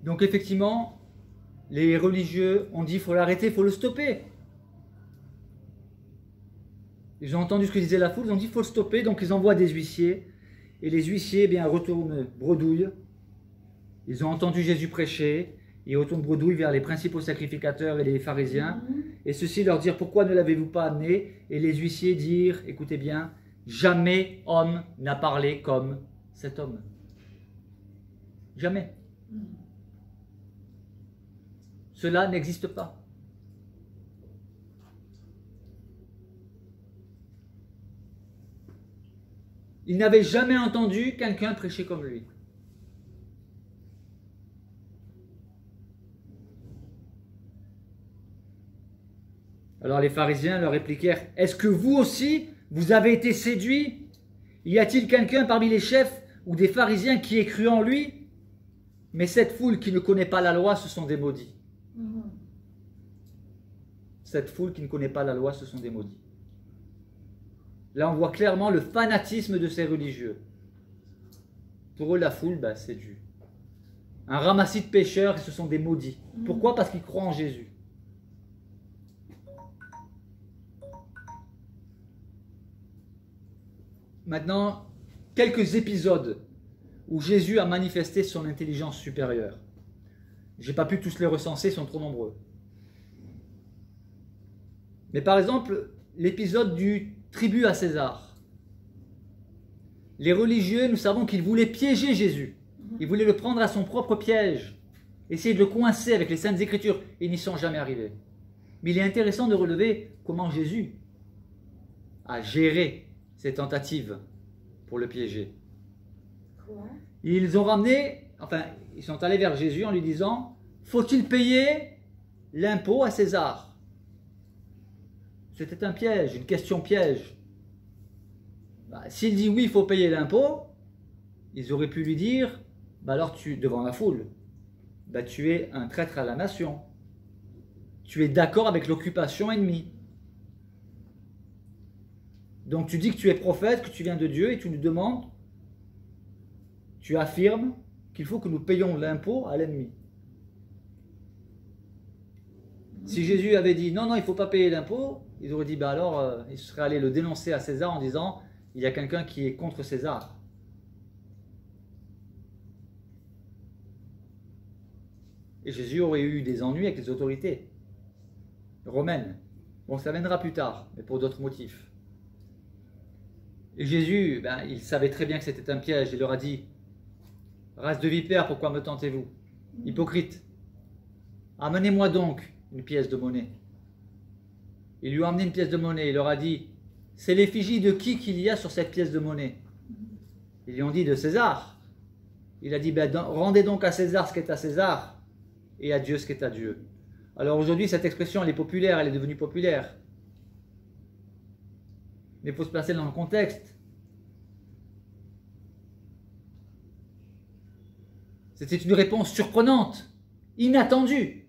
Donc effectivement, les religieux ont dit il faut l'arrêter, il faut le stopper. Ils ont entendu ce que disait la foule, ils ont dit il faut le stopper, donc ils envoient des huissiers. Et les huissiers, eh bien, retournent bredouille. Ils ont entendu Jésus prêcher, ils retournent bredouille vers les principaux sacrificateurs et les pharisiens. Et ceux-ci leur dirent pourquoi ne l'avez-vous pas amené? Et les huissiers dirent, écoutez bien, jamais homme n'a parlé comme cet homme. Jamais. Cela n'existe pas. Il n'avait jamais entendu quelqu'un prêcher comme lui. Alors les pharisiens leur répliquèrent, est-ce que vous aussi, vous avez été séduits? Y a-t-il quelqu'un parmi les chefs ou des pharisiens qui ait cru en lui? Mais cette foule qui ne connaît pas la loi, ce sont des maudits. Cette foule qui ne connaît pas la loi, ce sont des maudits. Là, on voit clairement le fanatisme de ces religieux. Pour eux, la foule, c'est un ramassis de pécheurs et ce sont des maudits. Pourquoi? Parce qu'ils croient en Jésus. Maintenant, quelques épisodes où Jésus a manifesté son intelligence supérieure. Je n'ai pas pu tous les recenser, ils sont trop nombreux. Mais par exemple, l'épisode du tribut à César. Les religieux, nous savons qu'ils voulaient piéger Jésus. Ils voulaient le prendre à son propre piège, essayer de le coincer avec les Saintes Écritures. Ils n'y sont jamais arrivés. Mais il est intéressant de relever comment Jésus a géré ces tentatives pour le piéger. Quoi? Ils ont ramené, ils sont allés vers Jésus en lui disant, faut-il payer l'impôt à César? C'était un piège, une question piège. S'il dit oui, il faut payer l'impôt, ils auraient pu lui dire, alors devant la foule, tu es un traître à la nation. Tu es d'accord avec l'occupation ennemie. Donc tu dis que tu es prophète, que tu viens de Dieu et tu nous demandes, tu affirmes qu'il faut que nous payions l'impôt à l'ennemi. Si Jésus avait dit non, il ne faut pas payer l'impôt, ils auraient dit alors ils seraient allés le dénoncer à César en disant il y a quelqu'un qui est contre César. Et Jésus aurait eu des ennuis avec les autorités romaines. Bon, ça viendra plus tard, mais pour d'autres motifs. Et Jésus, il savait très bien que c'était un piège. Il leur a dit, race de vipères, pourquoi me tentez-vous? Hypocrite, amenez-moi donc une pièce de monnaie. Ils lui ont amené une pièce de monnaie. Il leur a dit, c'est l'effigie de qui qu'il y a sur cette pièce de monnaie? Ils lui ont dit, de César. Il a dit, rendez donc à César ce qui est à César et à Dieu ce qui est à Dieu. Alors aujourd'hui, cette expression, elle est populaire, elle est devenue populaire. Mais il faut se placer dans le contexte. C'était une réponse surprenante, inattendue,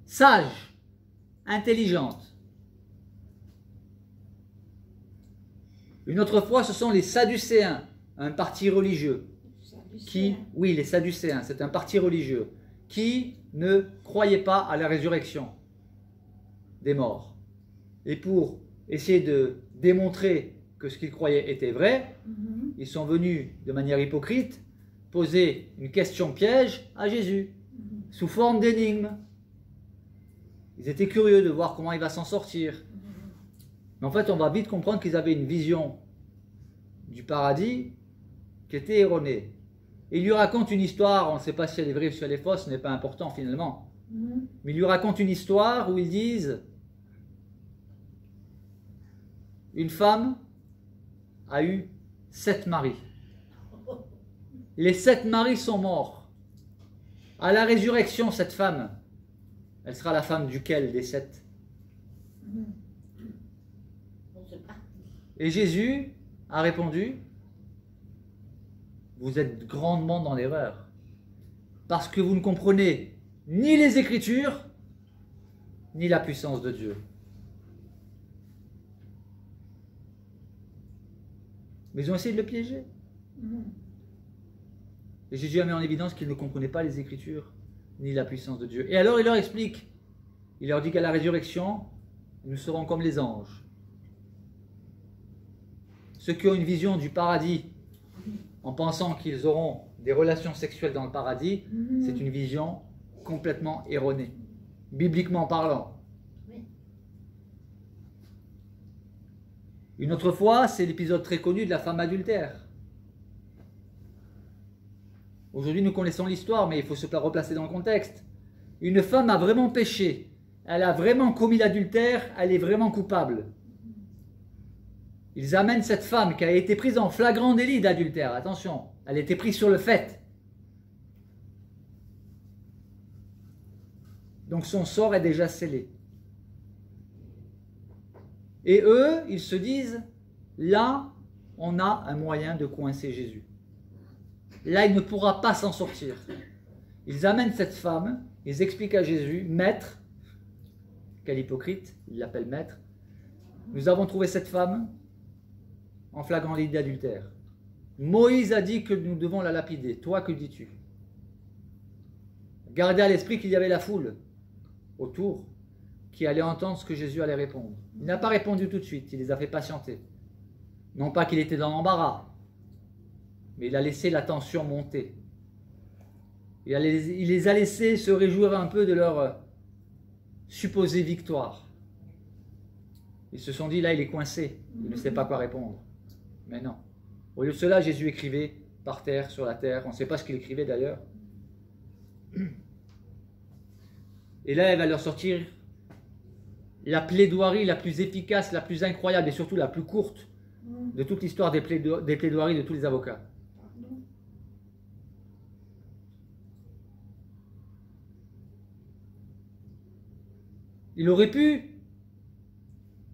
sage, intelligente. Une autre fois, ce sont les Sadducéens, un parti religieux. Oui, les Sadducéens, c'est un parti religieux qui ne croyait pas à la résurrection des morts. Et pour essayer de démontrer que ce qu'ils croyaient était vrai, ils sont venus de manière hypocrite poser une question piège à Jésus, sous forme d'énigme. Ils étaient curieux de voir comment il va s'en sortir. Mais en fait, on va vite comprendre qu'ils avaient une vision du paradis qui était erronée. Et il lui raconte une histoire, on ne sait pas si elle est vraie ou si elle est fausse, ce n'est pas important finalement. Mais il lui raconte une histoire où ils disent une femme a eu 7 maris. Les 7 maris sont morts. À la résurrection, cette femme, elle sera la femme duquel des 7? Et Jésus a répondu, vous êtes grandement dans l'erreur, parce que vous ne comprenez ni les Écritures, ni la puissance de Dieu. Mais ils ont essayé de le piéger. Et Jésus a mis en évidence qu'ils ne comprenaient pas les Écritures, ni la puissance de Dieu. Et alors il leur explique, il leur dit qu'à la résurrection, nous serons comme les anges. Ceux qui ont une vision du paradis, en pensant qu'ils auront des relations sexuelles dans le paradis, c'est une vision complètement erronée, bibliquement parlant. Une autre fois, c'est l'épisode très connu de la femme adultère. Aujourd'hui, nous connaissons l'histoire, mais il faut se replacer dans le contexte. Une femme a vraiment péché, elle a vraiment commis l'adultère, elle est vraiment coupable. Ils amènent cette femme qui a été prise en flagrant délit d'adultère. Attention, elle a été prise sur le fait. Donc son sort est déjà scellé. Et eux, ils se disent, là, on a un moyen de coincer Jésus. Là, il ne pourra pas s'en sortir. Ils amènent cette femme, ils expliquent à Jésus, maître, quel hypocrite, il l'appelle maître, nous avons trouvé cette femme en flagrant délit d'adultère. Moïse a dit que nous devons la lapider. Toi, que dis-tu? Gardez à l'esprit qu'il y avait la foule autour qui allait entendre ce que Jésus allait répondre. Il n'a pas répondu tout de suite, il les a fait patienter. Non pas qu'il était dans l'embarras, mais il a laissé la tension monter. Il les a laissés se réjouir un peu de leur supposée victoire. Ils se sont dit, là il est coincé, il ne sait pas quoi répondre. Mais non. Au lieu de cela, Jésus écrivait par terre, sur la terre. On ne sait pas ce qu'il écrivait d'ailleurs. Et là, elle va leur sortir la plaidoirie la plus efficace, la plus incroyable et surtout la plus courte de toute l'histoire des plaidoiries de tous les avocats. Il aurait pu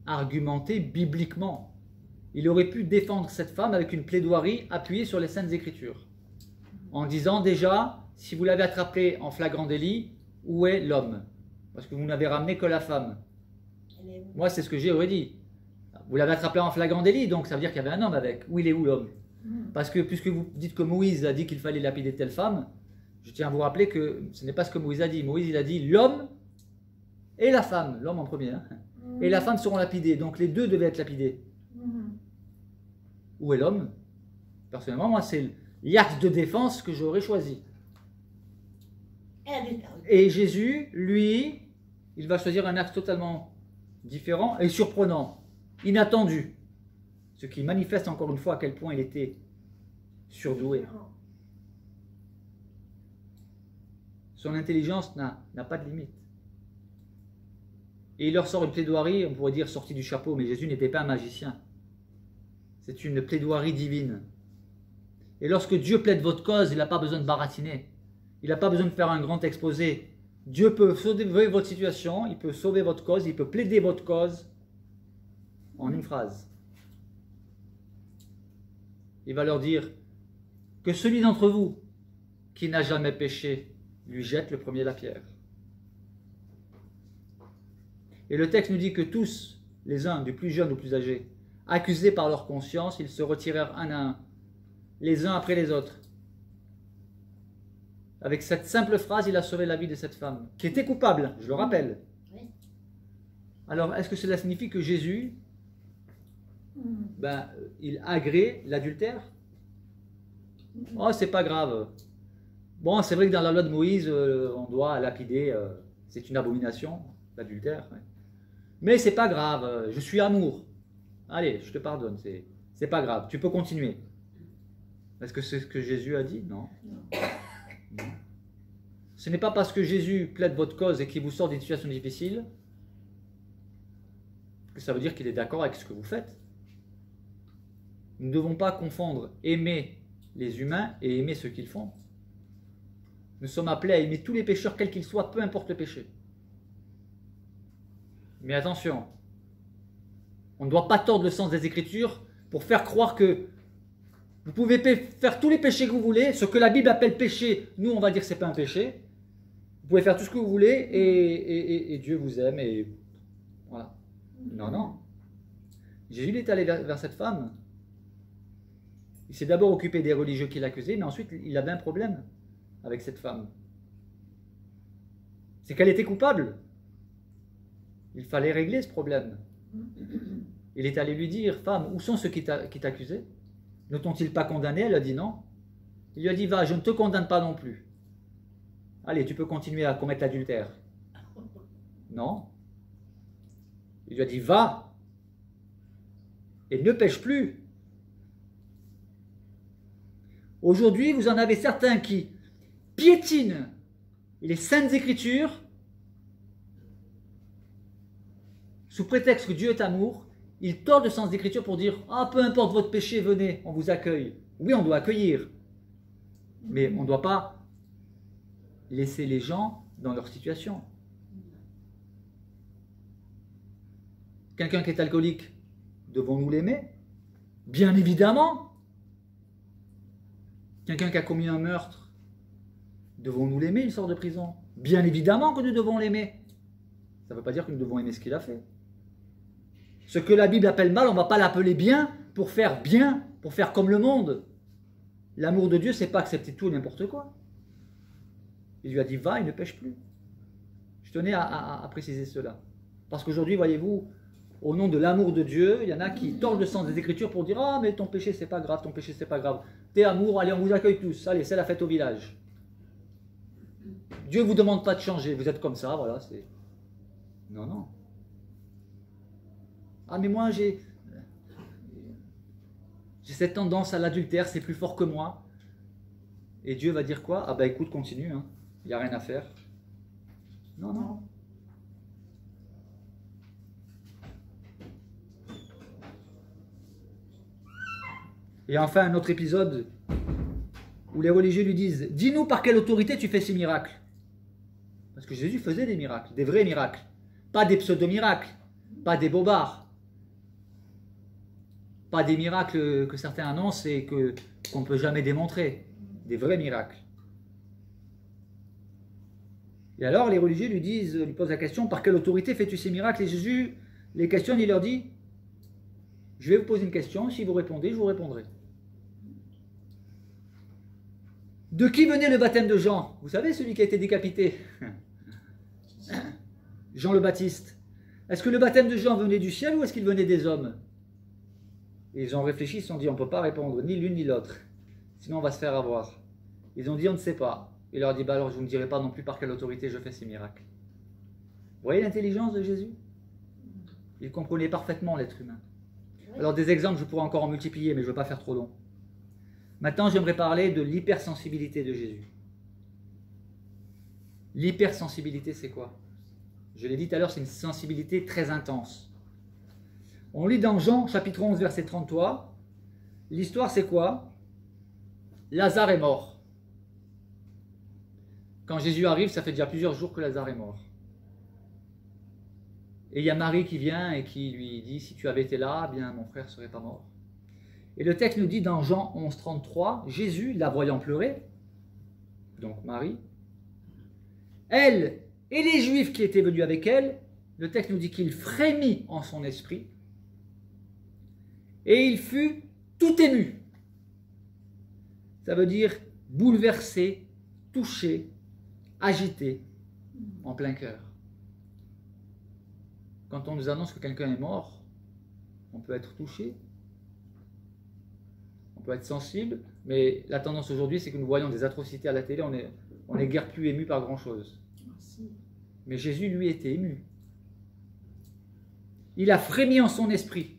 argumenter bibliquement. Il aurait pu défendre cette femme avec une plaidoirie appuyée sur les Saintes Écritures. En disant déjà, si vous l'avez attrapée en flagrant délit, où est l'homme? Parce que vous n'avez ramené que la femme. Moi, c'est ce que j'aurais dit. Vous l'avez attrapée en flagrant délit, donc ça veut dire qu'il y avait un homme avec. Où il est où l'homme? Parce que puisque vous dites que Moïse a dit qu'il fallait lapider telle femme, je tiens à vous rappeler que ce n'est pas ce que Moïse a dit. Moïse, il a dit l'homme et la femme, l'homme en premier, hein, et la femme seront lapidés. Donc les deux devaient être lapidés. Où est l'homme? Personnellement, moi, c'est l'axe de défense que j'aurais choisi. Et Jésus, lui, il va choisir un axe totalement différent et surprenant, inattendu. Ce qui manifeste encore une fois à quel point il était surdoué. Son intelligence n'a pas de limite. Et il leur sort une plaidoirie, on pourrait dire sortie du chapeau, mais Jésus n'était pas un magicien. C'est une plaidoirie divine. Et lorsque Dieu plaide votre cause, il n'a pas besoin de baratiner. Il n'a pas besoin de faire un grand exposé. Dieu peut sauver votre situation, il peut sauver votre cause, il peut plaider votre cause en une phrase. Il va leur dire que celui d'entre vous qui n'a jamais péché lui jette le premier la pierre. Et le texte nous dit que tous, les uns, du plus jeune au plus âgé, accusés par leur conscience, ils se retirèrent un à un, les uns après les autres. Avec cette simple phrase, il a sauvé la vie de cette femme, qui était coupable, je le rappelle. Oui. Alors, est-ce que cela signifie que Jésus, il agrée l'adultère? Oh, c'est pas grave. Bon, c'est vrai que dans la loi de Moïse, on doit lapider, c'est une abomination, l'adultère. Ouais. Mais c'est pas grave, je suis amour. Allez, je te pardonne, c'est pas grave, tu peux continuer. Est-ce que c'est ce que Jésus a dit? Non. Non. Ce n'est pas parce que Jésus plaide votre cause et qu'il vous sort d'une situation difficile que ça veut dire qu'il est d'accord avec ce que vous faites. Nous ne devons pas confondre aimer les humains et aimer ce qu'ils font. Nous sommes appelés à aimer tous les pécheurs, quels qu'ils soient, peu importe le péché. Mais attention, on ne doit pas tordre le sens des Écritures pour faire croire que vous pouvez faire tous les péchés que vous voulez, ce que la Bible appelle péché, nous on va dire que ce n'est pas un péché. Vous pouvez faire tout ce que vous voulez et Dieu vous aime et voilà. Non, non. Jésus est allé vers cette femme Il s'est d'abord occupé des religieux qui l'accusaient, mais ensuite il avait un problème avec cette femme. C'est qu'elle était coupable. Il fallait régler ce problème. Il est allé lui dire, femme, où sont ceux qui t'accusaient? Ne t'ont-ils pas condamné? Elle a dit non. Il lui a dit, va, je ne te condamne pas non plus. Allez, tu peux continuer à commettre l'adultère. Non. Il lui a dit, va, et ne pêche plus. Aujourd'hui, vous en avez certains qui piétinent les saintes écritures sous prétexte que Dieu est amour. Ils tordent le sens d'écriture pour dire, ah, peu importe votre péché, venez, on vous accueille. Oui, on doit accueillir, mais on ne doit pas laisser les gens dans leur situation. Quelqu'un qui est alcoolique, devons-nous l'aimer? Bien évidemment. Quelqu'un qui a commis un meurtre, devons-nous l'aimer, il sort de prison? Bien évidemment que nous devons l'aimer. Ça ne veut pas dire que nous devons aimer ce qu'il a fait. Ce que la Bible appelle mal, on ne va pas l'appeler bien, pour faire comme le monde. L'amour de Dieu, c'est pas accepter tout et n'importe quoi. Il lui a dit, va et ne pêche plus. Je tenais à préciser cela. Parce qu'aujourd'hui, voyez-vous, au nom de l'amour de Dieu, il y en a qui tordent le sens des Écritures pour dire, ah, mais ton péché, c'est pas grave, ton péché, c'est pas grave. T'es amour, allez, on vous accueille tous. Allez, c'est la fête au village. Dieu ne vous demande pas de changer, vous êtes comme ça, voilà, c'est... Non, non. Ah, mais moi, j'ai cette tendance à l'adultère, c'est plus fort que moi. Et Dieu va dire quoi? Ah ben écoute, continue, hein. Il n'y a rien à faire. Non, non. Et enfin, un autre épisode où les religieux lui disent, dis-nous par quelle autorité tu fais ces miracles. Parce que Jésus faisait des miracles, des vrais miracles. Pas des pseudo-miracles, pas des bobards. Pas des miracles que certains annoncent et qu'on ne peut jamais démontrer. Des vrais miracles. Et alors les religieux lui posent la question, par quelle autorité fais-tu ces miracles? Et Jésus les questionne, il leur dit, je vais vous poser une question, si vous répondez, je vous répondrai. De qui venait le baptême de Jean? Vous savez, celui qui a été décapité. Jean le Baptiste. Est-ce que le baptême de Jean venait du ciel ou est-ce qu'il venait des hommes? Et ils ont réfléchi, ils se sont dit, on ne peut pas répondre, ni l'une ni l'autre. Sinon on va se faire avoir. Ils ont dit, on ne sait pas. Il leur a dit, bah alors je ne dirai pas non plus par quelle autorité je fais ces miracles. Vous voyez l'intelligence de Jésus? Il comprenait parfaitement l'être humain. Alors des exemples, je pourrais encore en multiplier, mais je ne veux pas faire trop long. Maintenant, j'aimerais parler de l'hypersensibilité de Jésus. L'hypersensibilité, c'est quoi? Je l'ai dit tout à l'heure, c'est une sensibilité très intense. On lit dans Jean, chapitre 11, verset 33. L'histoire, c'est quoi? Lazare est mort. Quand Jésus arrive, ça fait déjà plusieurs jours que Lazare est mort. Et il y a Marie qui vient et qui lui dit, si tu avais été là, bien mon frère ne serait pas mort. Et le texte nous dit dans Jean 11, 33, Jésus, la voyant pleurer, donc Marie, elle et les Juifs qui étaient venus avec elle, le texte nous dit qu'il frémit en son esprit et il fut tout ému. Ça veut dire bouleversé, touché, agité, en plein cœur. Quand on nous annonce que quelqu'un est mort, on peut être touché, on peut être sensible, mais la tendance aujourd'hui, c'est que nous voyons des atrocités à la télé, on n'est guère plus ému par grand-chose. Mais Jésus, lui, était ému. Il a frémi en son esprit.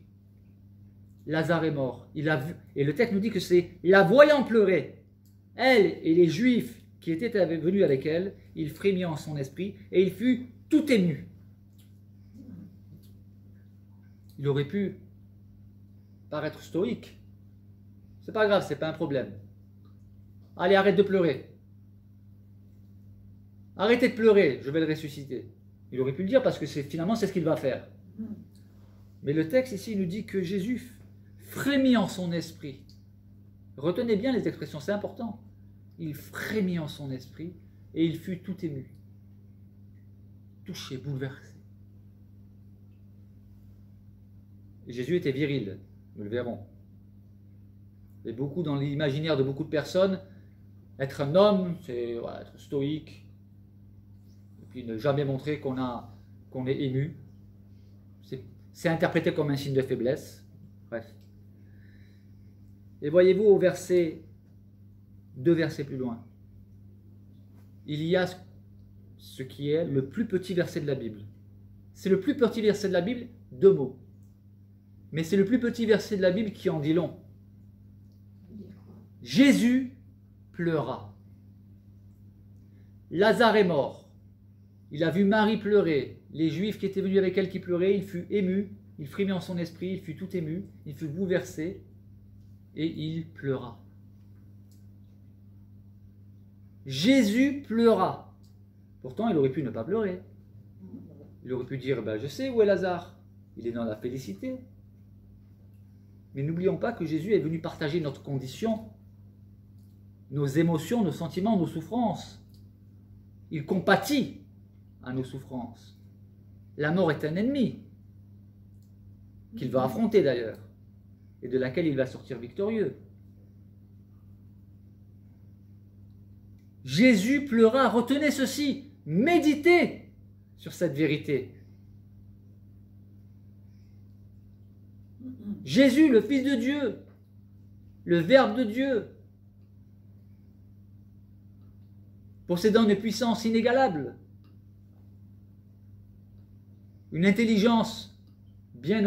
Lazare est mort. Il a vu, et le texte nous dit que c'est la voyant pleurer, elle et les Juifs qui étaient venus avec elle, il frémit en son esprit et il fut tout ému. Il aurait pu paraître stoïque. C'est pas grave, c'est pas un problème. Allez, arrête de pleurer. Arrêtez de pleurer, je vais le ressusciter. Il aurait pu le dire parce que finalement c'est ce qu'il va faire. Mais le texte ici nous dit que Jésus frémit en son esprit. Retenez bien les expressions, c'est important. Il frémit en son esprit et il fut tout ému. Touché, bouleversé. Jésus était viril, nous le verrons. Et beaucoup dans l'imaginaire de beaucoup de personnes, être un homme, c'est voilà, être stoïque, et puis ne jamais montrer qu'on est ému. C'est interprété comme un signe de faiblesse. Bref. Et voyez-vous au verset, 2 versets plus loin, il y a ce qui est le plus petit verset de la Bible. C'est le plus petit verset de la Bible, 2 mots. Mais c'est le plus petit verset de la Bible qui en dit long. Jésus pleura. Lazare est mort. Il a vu Marie pleurer. Les Juifs qui étaient venus avec elle qui pleuraient, il fut ému, il frémit en son esprit, il fut tout ému, il fut bouleversé et il pleura. Jésus pleura. Pourtant, il aurait pu ne pas pleurer. Il aurait pu dire, je sais où est Lazare. Il est dans la félicité. Mais n'oublions pas que Jésus est venu partager notre condition, nos émotions, nos sentiments, nos souffrances. Il compatit à nos souffrances. La mort est un ennemi, qu'il va affronter d'ailleurs, et de laquelle il va sortir victorieux. Jésus pleura, retenez ceci, méditez sur cette vérité. Jésus, le Fils de Dieu, le Verbe de Dieu, possédant une puissance inégalable, une intelligence bien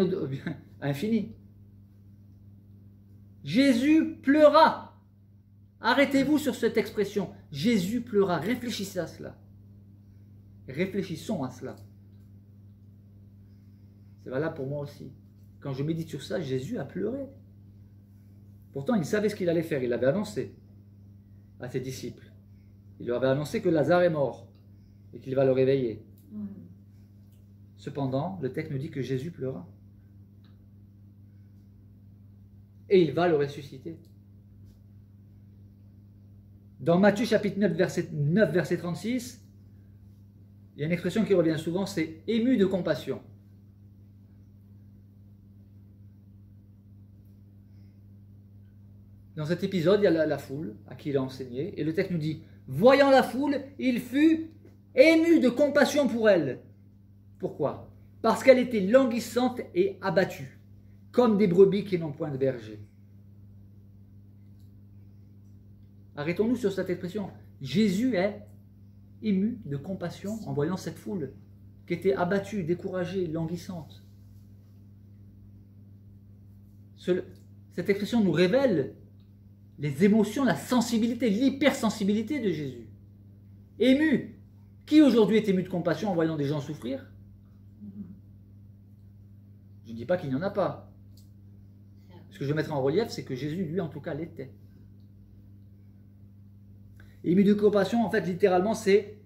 infinie. Jésus pleura. Arrêtez-vous sur cette expression. Jésus pleura. Réfléchissez à cela. Réfléchissons à cela. C'est valable pour moi aussi. Quand je médite sur ça, Jésus a pleuré. Pourtant, il savait ce qu'il allait faire. Il l'avait annoncé à ses disciples. Il leur avait annoncé que Lazare est mort et qu'il va le réveiller. Cependant, le texte nous dit que Jésus pleura. Et il va le ressusciter. Dans Matthieu chapitre 9, verset 36, il y a une expression qui revient souvent, c'est « ému de compassion ». Dans cet épisode, il y a la foule à qui il a enseigné, et le texte nous dit « voyant la foule, il fut ému de compassion pour elle ». Pourquoi? Parce qu'elle était languissante et abattue, comme des brebis qui n'ont point de berger. Arrêtons-nous sur cette expression. Jésus est ému de compassion en voyant cette foule qui était abattue, découragée, languissante. Cette expression nous révèle les émotions, la sensibilité, l'hypersensibilité de Jésus. Ému. Qui aujourd'hui est ému de compassion en voyant des gens souffrir? Je ne dis pas qu'il n'y en a pas. Ce que je mettrai en relief, c'est que Jésus, lui, en tout cas, l'était. Ému de compassion, en fait, littéralement, c'est,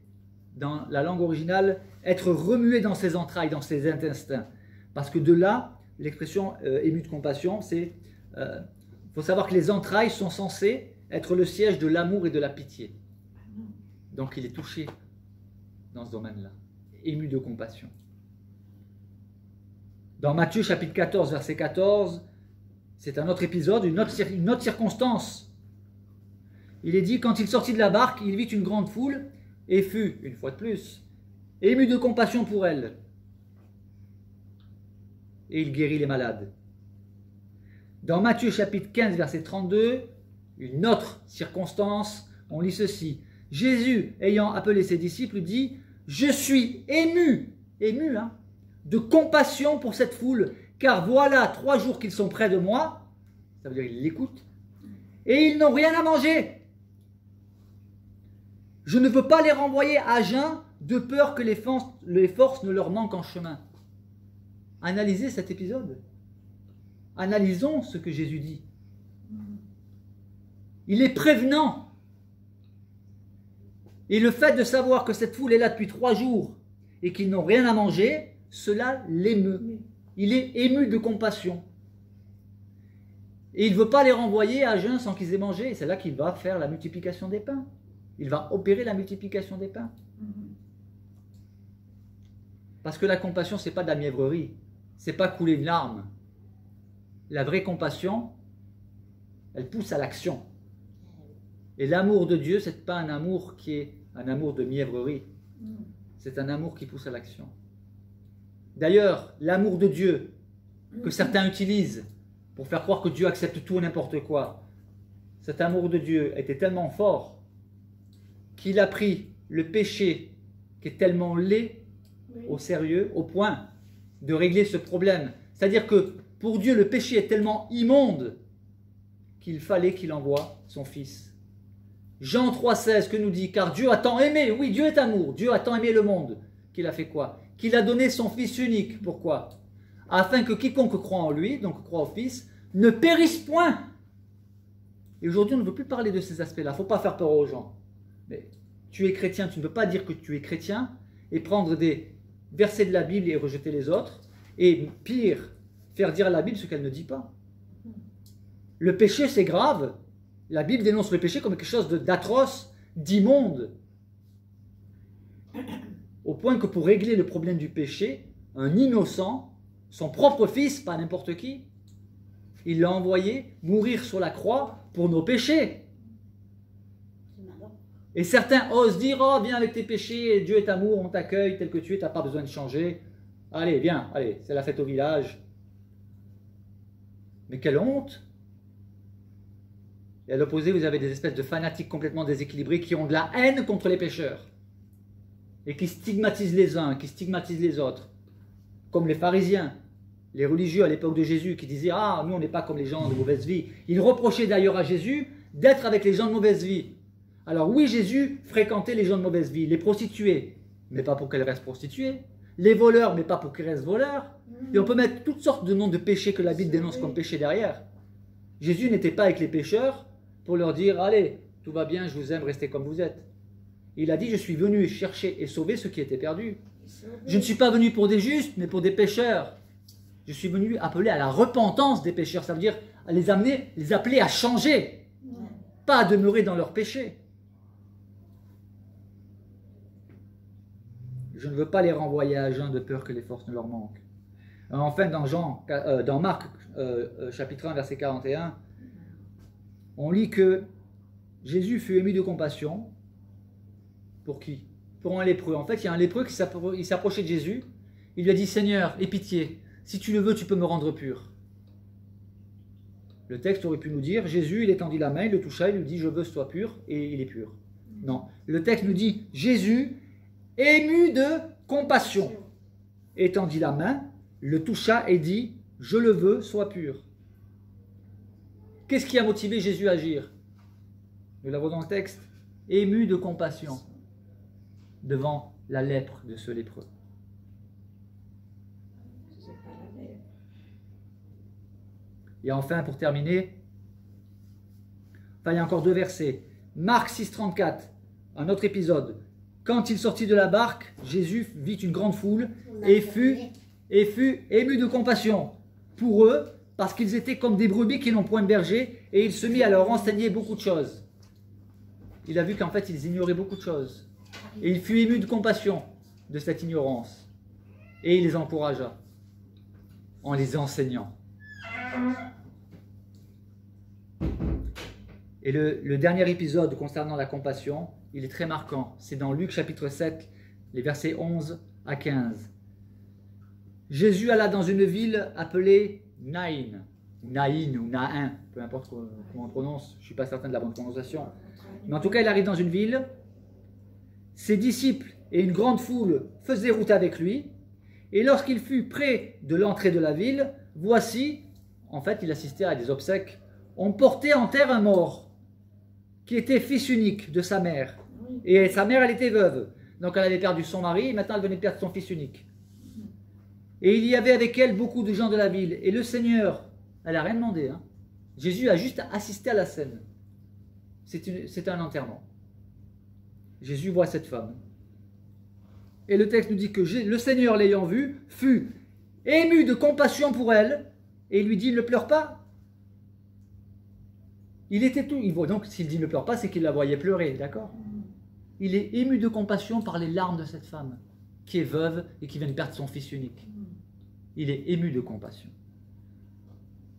dans la langue originale, être remué dans ses entrailles, dans ses intestins. Parce que de là, l'expression ému de compassion, c'est... Il faut savoir que les entrailles sont censées être le siège de l'amour et de la pitié. Donc il est touché dans ce domaine-là, ému de compassion. Dans Matthieu chapitre 14, verset 14, c'est un autre épisode, une autre circonstance. Il est dit, quand il sortit de la barque, il vit une grande foule et fut, une fois de plus, ému de compassion pour elle. Et il guérit les malades. Dans Matthieu chapitre 15, verset 32, une autre circonstance, on lit ceci. Jésus, ayant appelé ses disciples, dit « Je suis ému, de compassion pour cette foule, car voilà 3 jours qu'ils sont près de moi. » Ça veut dire qu'ils l'écoutent. « Et ils n'ont rien à manger. Je ne veux pas les renvoyer à jeun, de peur que les forces ne leur manquent en chemin. » Analysez cet épisode. Analysons ce que Jésus dit. Il est prévenant. Et le fait de savoir que cette foule est là depuis 3 jours et qu'ils n'ont rien à manger, cela l'émeut. Il est ému de compassion. Et il ne veut pas les renvoyer à jeun sans qu'ils aient mangé. Et c'est là qu'il va faire la multiplication des pains. Il va opérer la multiplication des pains. Parce que la compassion, ce n'est pas de la mièvrerie. Ce n'est pas couler une larme. La vraie compassion, elle pousse à l'action. Et l'amour de Dieu, ce n'est pas un amour qui est un amour de mièvrerie. C'est un amour qui pousse à l'action. D'ailleurs, l'amour de Dieu que certains utilisent pour faire croire que Dieu accepte tout et n'importe quoi, cet amour de Dieu était tellement fort qu'il a pris le péché qui est tellement laid au sérieux, au point de régler ce problème. C'est-à-dire que pour Dieu, le péché est tellement immonde qu'il fallait qu'il envoie son Fils. Jean 3,16 que nous dit, car Dieu a tant aimé, oui, Dieu est amour, Dieu a tant aimé le monde, qu'il a fait quoi? Qu'il a donné son Fils unique. Pourquoi? Afin que quiconque croit en lui, donc croit au Fils, ne périsse point. Et aujourd'hui, on ne veut plus parler de ces aspects-là. Il ne faut pas faire peur aux gens. Mais tu es chrétien, tu ne peux pas dire que tu es chrétien et prendre des versets de la Bible et rejeter les autres. Et pire, faire dire à la Bible ce qu'elle ne dit pas. Le péché, c'est grave. La Bible dénonce le péché comme quelque chose d'atroce, d'immonde. Au point que pour régler le problème du péché, un innocent, son propre fils, pas n'importe qui, il l'a envoyé mourir sur la croix pour nos péchés. Et certains osent dire, oh viens avec tes péchés, Dieu est amour, on t'accueille tel que tu es, tu n'as pas besoin de changer. Allez, viens, allez, c'est la fête au village. Mais quelle honte! Et à l'opposé, vous avez des espèces de fanatiques complètement déséquilibrés qui ont de la haine contre les pécheurs. Et qui stigmatisent les uns, qui stigmatisent les autres. Comme les pharisiens, les religieux à l'époque de Jésus, qui disaient « Ah, nous on n'est pas comme les gens de mauvaise vie ». Ils reprochaient d'ailleurs à Jésus d'être avec les gens de mauvaise vie. Alors oui, Jésus fréquentait les gens de mauvaise vie, les prostituées, mais pas pour qu'elles restent prostituées. Les voleurs, mais pas pour qu'ils restent voleurs. Et on peut mettre toutes sortes de noms de péchés que la Bible dénonce comme péché derrière. Jésus n'était pas avec les pécheurs pour leur dire « Allez, tout va bien, je vous aime, restez comme vous êtes ». Il a dit « Je suis venu chercher et sauver ceux qui étaient perdus. Je ne suis pas venu pour des justes, mais pour des pécheurs. Je suis venu appeler à la repentance des pécheurs. » Ça veut dire à les amener, les appeler à changer, pas à demeurer dans leurs péchés. Je ne veux pas les renvoyer à jeun de peur que les forces ne leur manquent. Enfin, dans Marc, chapitre 1, verset 41, on lit que Jésus fut ému de compassion. Pour qui? Pour un lépreux. En fait, il y a un lépreux qui s'approchait de Jésus. Il lui a dit, Seigneur, aie pitié, si tu le veux, tu peux me rendre pur. Le texte aurait pu nous dire, Jésus, il étendit la main, il le toucha, il lui dit, je veux, sois pur, et il est pur. Non. Le texte nous dit, Jésus, ému de compassion, étendit la main, le toucha et dit, je le veux, sois pur. Qu'est-ce qui a motivé Jésus à agir? Nous l'avons dans le texte, ému de compassion devant la lèpre de ce lépreux. Et enfin, pour terminer, il y a encore 2 versets. Marc 6, 34, un autre épisode. Quand il sortit de la barque, Jésus vit une grande foule et fut ému de compassion pour eux, parce qu'ils étaient comme des brebis qui n'ont point de berger, et il se mit à leur enseigner beaucoup de choses. Il a vu qu'en fait, ils ignoraient beaucoup de choses. Et il fut ému de compassion de cette ignorance. Et il les encouragea en les enseignant. Et le dernier épisode concernant la compassion, il est très marquant. C'est dans Luc chapitre 7, les versets 11 à 15. Jésus alla dans une ville appelée Naïn, ou Naïn, peu importe comment on prononce, je ne suis pas certain de la bonne prononciation. Mais en tout cas, il arrive dans une ville. Ses disciples et une grande foule faisaient route avec lui. Et lorsqu'il fut près de l'entrée de la ville, voici, en fait, il assistait à des obsèques, on portait en terre un mort, qui était fils unique de sa mère. Et sa mère, elle était veuve. Donc elle avait perdu son mari, et maintenant elle venait de perdre son fils unique. Et il y avait avec elle beaucoup de gens de la ville. Et le Seigneur, elle n'a rien demandé. Hein. Jésus a juste assisté à la scène. C'est un enterrement. Jésus voit cette femme. Et le texte nous dit que le Seigneur, l'ayant vue, fut ému de compassion pour elle, et il lui dit, ne pleure pas. Il était tout. Donc, s'il dit ne pleure pas, c'est qu'il la voyait pleurer, d'accord? Il est ému de compassion par les larmes de cette femme, qui est veuve et qui vient de perdre son fils unique. Il est ému de compassion.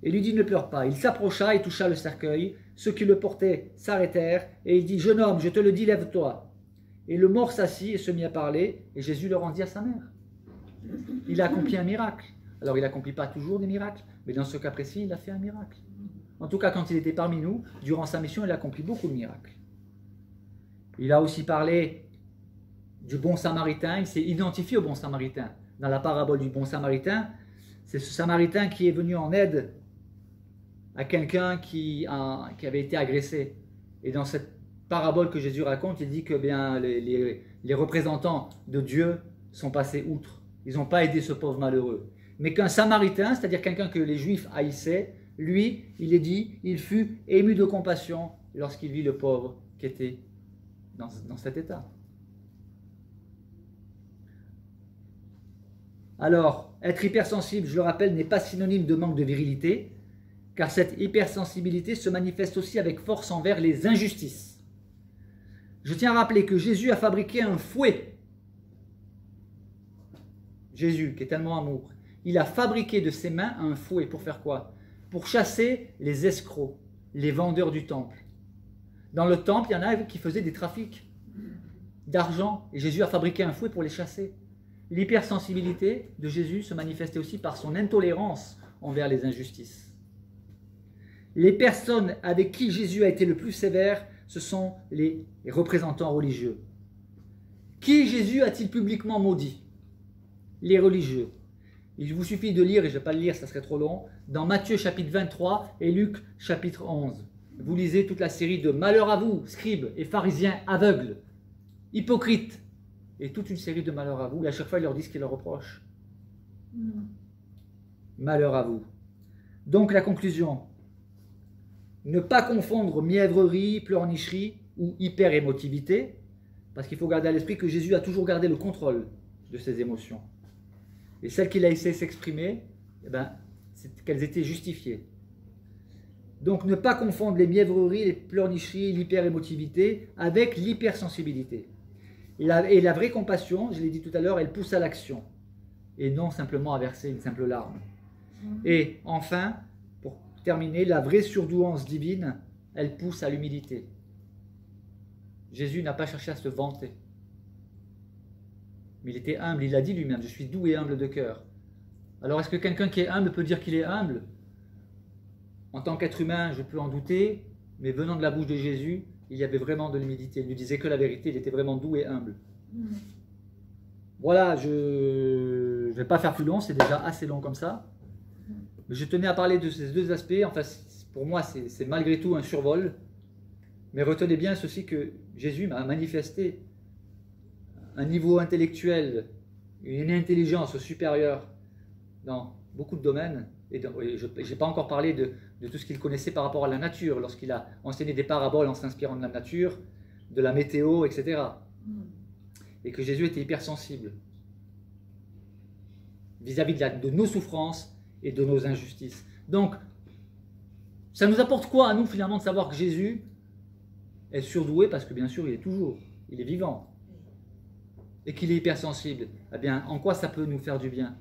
et lui dit ne pleure pas. Il s'approcha et toucha le cercueil. Ceux qui le portaient s'arrêtèrent et il dit jeune homme, je te le dis, lève-toi. Et le mort s'assit et se mit à parler et Jésus le rendit à sa mère. Il a accompli un miracle. Alors il n'accomplit pas toujours des miracles, mais dans ce cas précis, il a fait un miracle. En tout cas, quand il était parmi nous, durant sa mission, il a accompli beaucoup de miracles. Il a aussi parlé du bon samaritain, il s'est identifié au bon samaritain. Dans la parabole du bon samaritain, c'est ce samaritain qui est venu en aide à quelqu'un qui avait été agressé. Et dans cette parabole que Jésus raconte, il dit que bien, les représentants de Dieu sont passés outre. Ils n'ont pas aidé ce pauvre malheureux. Mais qu'un samaritain, c'est-à-dire quelqu'un que les Juifs haïssaient, lui, il est dit, il fut ému de compassion lorsqu'il vit le pauvre qui était dans cet état. Alors, être hypersensible, je le rappelle, n'est pas synonyme de manque de virilité, car cette hypersensibilité se manifeste aussi avec force envers les injustices. Je tiens à rappeler que Jésus a fabriqué un fouet. Jésus, qui est tellement amour, il a fabriqué de ses mains un fouet pour faire quoi? Pour chasser les escrocs, les vendeurs du temple. Dans le temple, il y en a qui faisaient des trafics d'argent, et Jésus a fabriqué un fouet pour les chasser. L'hypersensibilité de Jésus se manifestait aussi par son intolérance envers les injustices. Les personnes avec qui Jésus a été le plus sévère, ce sont les représentants religieux. Qui Jésus a-t-il publiquement maudit? Les religieux. Il vous suffit de lire, et je ne vais pas le lire, ça serait trop long, dans Matthieu chapitre 23 et Luc chapitre 11. Vous lisez toute la série de « Malheur à vous, scribes et pharisiens aveugles, hypocrites », et toute une série de malheurs à vous, et à chaque fois ils leur disent ce qu'ils leur reprochent. Malheur à vous. Donc la conclusion, ne pas confondre mièvrerie, pleurnicherie ou hyper-émotivité, parce qu'il faut garder à l'esprit que Jésus a toujours gardé le contrôle de ses émotions. Et celles qu'il a laissé s'exprimer, eh ben, c'est qu'elles étaient justifiées. Donc ne pas confondre les mièvreries, les pleurnicheries, l'hyper-émotivité avec l'hypersensibilité. Et la vraie compassion, je l'ai dit tout à l'heure, elle pousse à l'action et non simplement à verser une simple larme. Et enfin, pour terminer, la vraie surdouance divine, elle pousse à l'humilité. Jésus n'a pas cherché à se vanter. Mais il était humble, il l'a dit lui-même, je suis doux et humble de cœur. Alors est-ce que quelqu'un qui est humble peut dire qu'il est humble? En tant qu'être humain, je peux en douter, mais venant de la bouche de Jésus, il y avait vraiment de l'humilité. Il ne disait que la vérité, il était vraiment doux et humble. Voilà, je ne vais pas faire plus long, c'est déjà assez long comme ça. Mais je tenais à parler de ces deux aspects. Enfin, pour moi, c'est malgré tout un survol. Mais retenez bien ceci, que Jésus m'a manifesté un niveau intellectuel, une intelligence supérieure dans beaucoup de domaines. Et je n'ai pas encore parlé de tout ce qu'il connaissait par rapport à la nature, lorsqu'il a enseigné des paraboles en s'inspirant de la nature, de la météo, etc. Et que Jésus était hypersensible vis-à-vis de nos souffrances et de nos injustices. Donc, ça nous apporte quoi à nous finalement de savoir que Jésus est surdoué, parce que bien sûr il est vivant, et qu'il est hypersensible. Eh bien, en quoi ça peut nous faire du bien?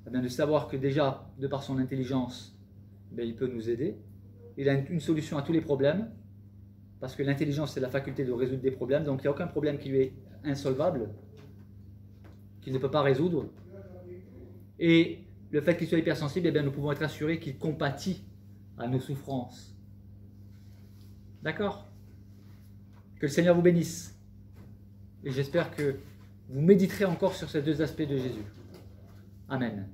Eh bien, de savoir que déjà, de par son intelligence, eh il peut nous aider. Il a une solution à tous les problèmes, parce que l'intelligence, c'est la faculté de résoudre des problèmes, donc il n'y a aucun problème qui lui est insolvable, qu'il ne peut pas résoudre. Et le fait qu'il soit hypersensible, eh bien, nous pouvons être assurés qu'il compatit à nos souffrances. D'accord? Que le Seigneur vous bénisse. Et j'espère que vous méditerez encore sur ces deux aspects de Jésus. Amen.